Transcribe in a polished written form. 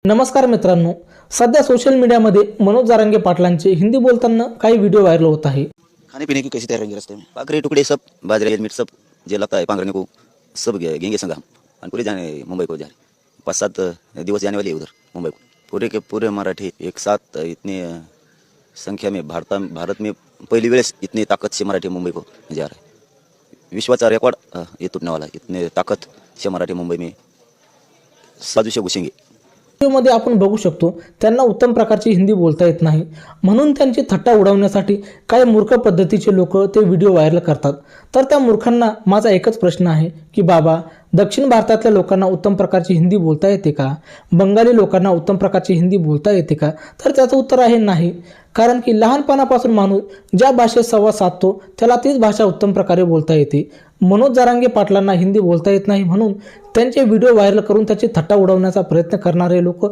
नमस्कार मित्रांनो, सध्या सोशल मीडियामध्ये मनोज जारंगे पाटलांचे हिंदी बोलताना काही व्हिडिओ वायरल होत आहे। खाने पीने की कैसी तैयारी होंगी रास्ते में? बकरे टुकड़े सब, बाजरे मीट सब जो लगता है पांगरने को सब गेंगे संग हम और पूरे जाने मुंबई को जा रहे 5-7 दिवस जाने वाली है उधर मुंबई को। पूरे के पूरे मराठी एक साथ इतने संख्या में भारत में पहली वेळेस इतनी ताकत से मराठी मुंबई को जा रहा है। विश्वाचा रिकॉर्ड ये टूटने वाला है। इतने ताकत से मराठी मुंबई में साजू से घुसेंगे। व्हिडिओमध्ये आपण बघू शकतो त्यांना उत्तम प्रकारची हिंदी बोलता येत नाही, म्हणून त्यांची थट्टा उडवण्यासाठी काही मूर्ख पद्धतीचे लोक ते व्हिडिओ व्हायरल करतात। तर त्या मूर्खांना माझा एकच प्रश्न आहे की बाबा, दक्षिण भारतातल्या लोकांना उत्तम प्रकारची हिंदी बोलता येते का? बंगाली लोकांना उत्तम प्रकारची हिंदी बोलता येते का? तर त्याचं उत्तर आहे नाही। कारण की लहानपणापासून माणूस ज्या भाषेत संवाद साधतो त्याला तीच भाषा उत्तम प्रकारे बोलता येते। मनोज जारंगे पाटलांना हिंदी बोलता येत नाही म्हणून त्यांचे व्हिडिओ व्हायरल करून त्याची थट्टा उडवण्याचा प्रयत्न करणारे लोक